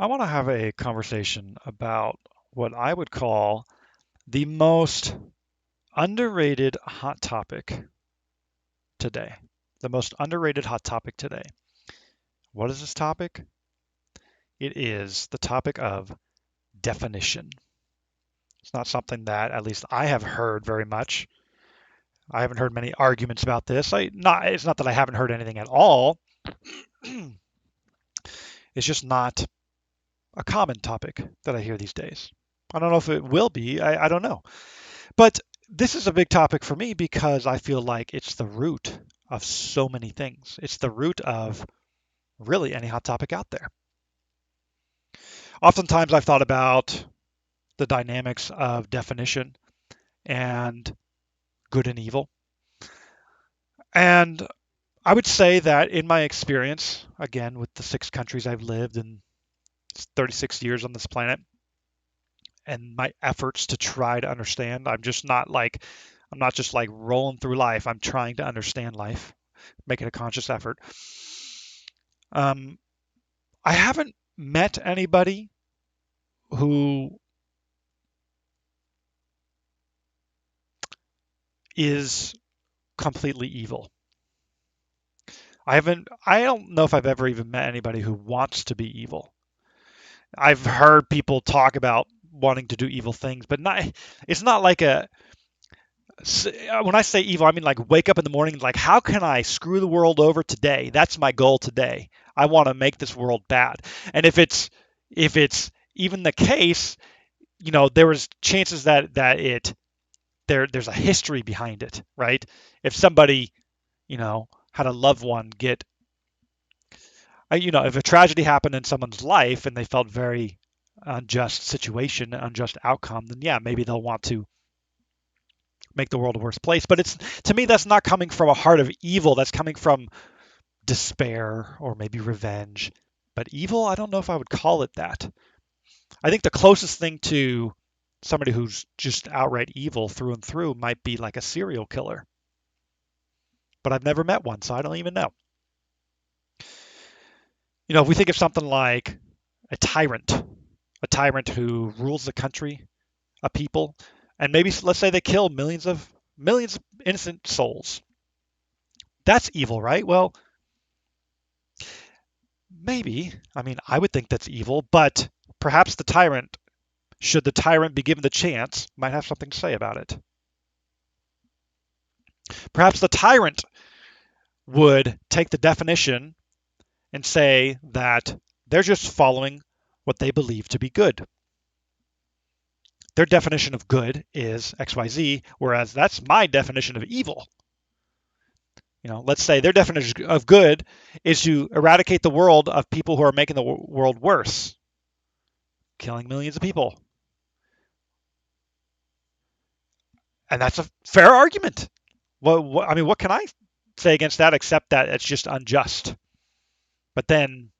I want to have a conversation about what I would call the most underrated hot topic today. The most underrated hot topic today. What is this topic? It is the topic of definition. It's not something that at least I have heard very much. I haven't heard many arguments about this. It's not that I haven't heard anything at all. It's just not a common topic that I hear these days. I don't know if it will be. I don't know. But this is a big topic for me because I feel like it's the root of so many things. It's the root of really any hot topic out there. Oftentimes I've thought about the dynamics of definition and good and evil. And I would say that in my experience, again, with the 6 countries I've lived in 36 years on this planet, and my efforts to try to understand, I'm not just like rolling through life. I'm trying to understand life, making a conscious effort. Um, I haven't met anybody who is completely evil. I don't know if I've ever even met anybody who wants to be evil. I've heard people talk about wanting to do evil things, but it's not like when I say evil, I mean like wake up in the morning like how can I screw the world over today? That's my goal today. I want to make this world bad. And if it's even the case, there was chances there's a history behind it, right? If somebody, had a loved one get, if a tragedy happened in someone's life and they felt very unjust situation, unjust outcome, then yeah, maybe they'll want to make the world a worse place. But it's to me that's not coming from a heart of evil. That's coming from despair or maybe revenge. But evil, I don't know if I would call it that. I think the closest thing to somebody who's just outright evil through and through might be like a serial killer. But I've never met one, so I don't even know. If we think of something like a tyrant who rules the country, a people, and maybe let's say they kill millions of innocent souls. That's evil, right? Well, maybe. I mean, I would think that's evil, but perhaps should the tyrant be given the chance, might have something to say about it. Perhaps the tyrant would take the definition and say that they're just following what they believe to be good. Their definition of good is XYZ, whereas that's my definition of evil. Let's say their definition of good is to eradicate the world of people who are making the world worse, killing millions of people. And that's a fair argument. I mean, what can I say against that except that it's just unjust? But then,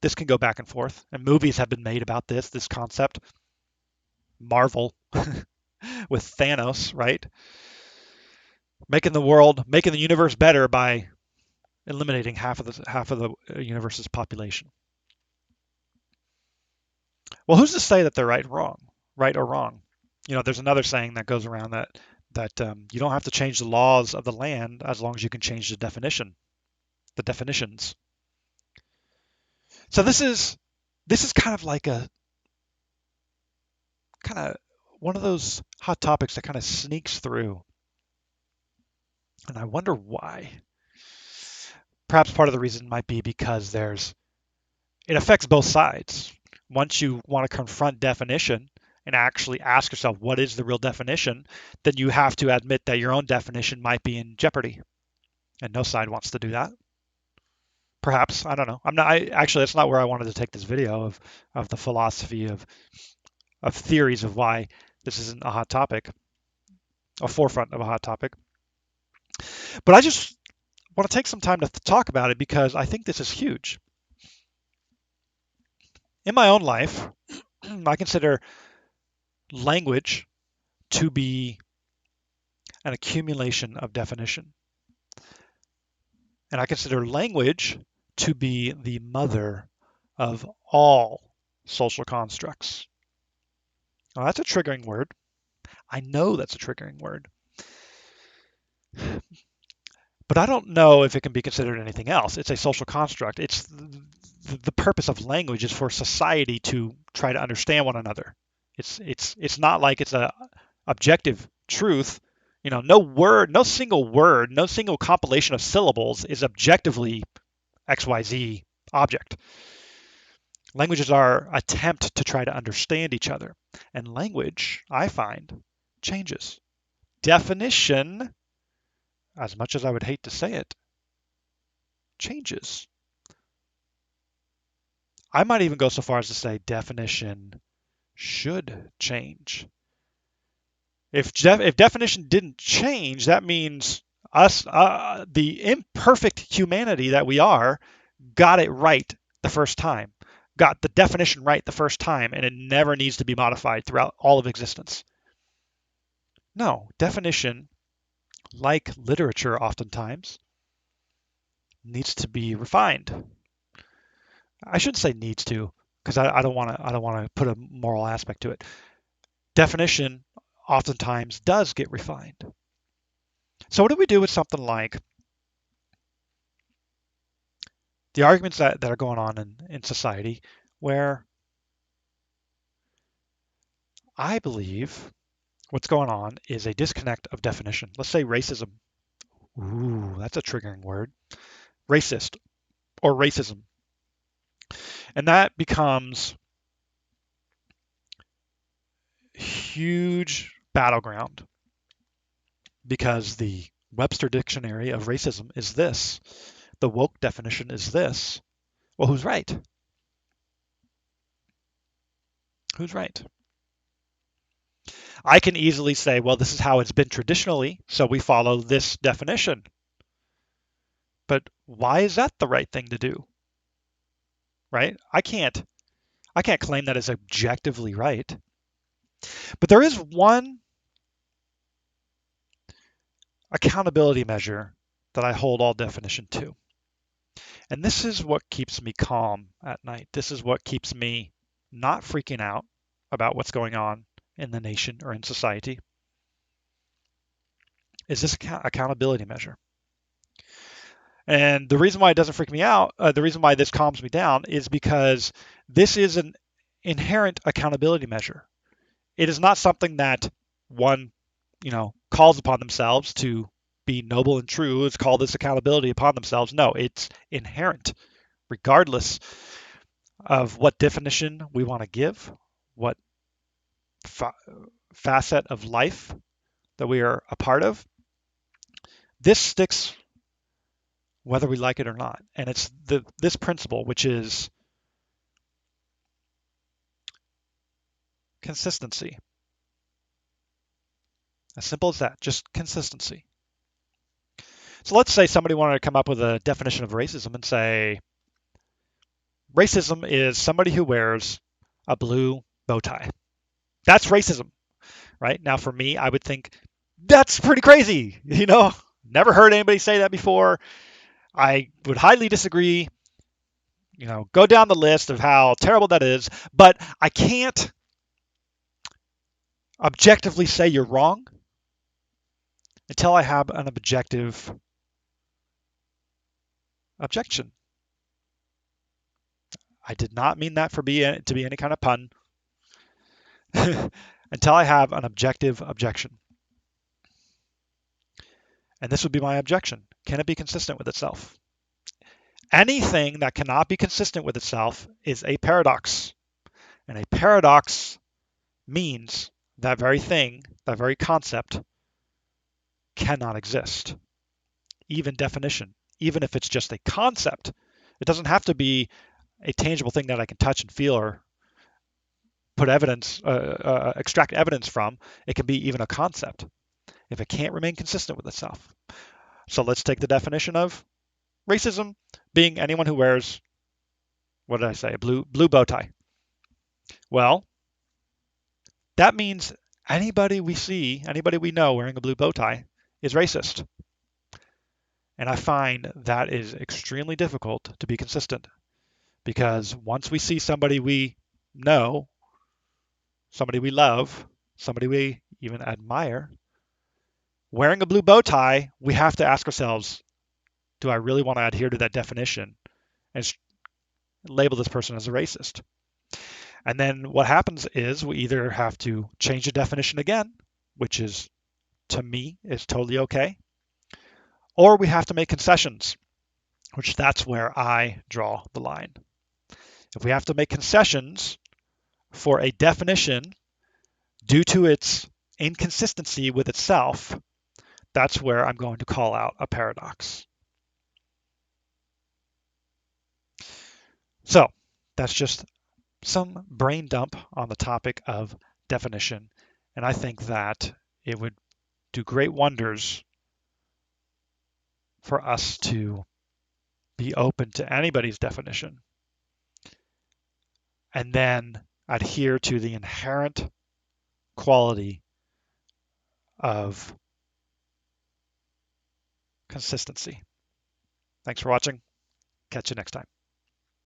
this can go back and forth, and movies have been made about this concept. Marvel with Thanos, right? Making the universe better by eliminating half of the universe's population. Well, who's to say that they're right or wrong? There's another saying that goes around that you don't have to change the laws of the land as long as you can change the definitions. So this is kind of like a kind of one of those hot topics that kind of sneaks through, and I wonder why. Perhaps part of the reason might be because it affects both sides. Once you want to confront definition and actually ask yourself what is the real definition, then you have to admit that your own definition might be in jeopardy, and no side wants to do that. Perhaps, I don't know. Actually, that's not where I wanted to take this video of the philosophy of theories of why this isn't a hot topic, a forefront of a hot topic. But I just want to take some time to talk about it because I think this is huge. In my own life, I consider language to be an accumulation of definition. And I consider language to be the mother of all social constructs. Now, that's a triggering word. I know that's a triggering word. But I don't know if it can be considered anything else. It's a social construct. It's the purpose of language is for society to try to understand one another. It's not like it's a objective truth. No single word, no single compilation of syllables is objectively XYZ object. Languages are attempt to try to understand each other. And language, I find, changes. Definition, as much as I would hate to say it, changes. I might even go so far as to say definition should change. If definition didn't change, that means us, the imperfect humanity that we are, got it right the first time, got the definition right the first time, and it never needs to be modified throughout all of existence. No, definition, like literature oftentimes, needs to be refined. I shouldn't say needs to, because I don't want to put a moral aspect to it. Definition oftentimes does get refined. So what do we do with something like the arguments that are going on in society where I believe what's going on is a disconnect of definition? Let's say racism. Ooh, that's a triggering word. Racist or racism. And that becomes huge battleground because the Webster Dictionary of racism is this. The woke definition is this. Well, who's right? Who's right? I can easily say, well, this is how it's been traditionally, so we follow this definition. But why is that the right thing to do? Right? I can't claim that is objectively right. But there is one accountability measure that I hold all definition to. And this is what keeps me calm at night. This is what keeps me not freaking out about what's going on in the nation or in society, is this accountability measure. And the reason why it doesn't freak me out, the reason why this calms me down is because this is an inherent accountability measure. It is not something that one, calls upon themselves to be noble and true. It's called this accountability upon themselves. No, it's inherent, regardless of what definition we want to give, what facet of life that we are a part of. This sticks whether we like it or not. And it's this principle, which is consistency. As simple as that, just consistency. So let's say somebody wanted to come up with a definition of racism and say, racism is somebody who wears a blue bow tie. That's racism, right? Now for me, I would think, that's pretty crazy. Never heard anybody say that before. I would highly disagree. Go down the list of how terrible that is, but I can't objectively say you're wrong until I have an objective objection. I did not mean that to be any kind of pun. Until I have an objective objection. And this would be my objection. Can it be consistent with itself? Anything that cannot be consistent with itself is a paradox. And a paradox means that very thing, that very concept, cannot exist. Even definition, even if it's just a concept. It doesn't have to be a tangible thing that I can touch and feel or put evidence, extract evidence from. It can be even a concept if it can't remain consistent with itself. So let's take the definition of racism being anyone who wears, what did I say, a blue bow tie. Well, that means anybody we see, anybody we know wearing a blue bow tie is racist. And I find that is extremely difficult to be consistent because once we see somebody we know, somebody we love, somebody we even admire, wearing a blue bow tie, we have to ask ourselves, do I really want to adhere to that definition and label this person as a racist? And then what happens is we either have to change the definition again, which is, to me, is totally okay, or we have to make concessions, which that's where I draw the line. If we have to make concessions for a definition due to its inconsistency with itself, that's where I'm going to call out a paradox. So that's just some brain dump on the topic of definition. And I think that it would do great wonders for us to be open to anybody's definition and then adhere to the inherent quality of consistency. Thanks for watching. Catch you next time.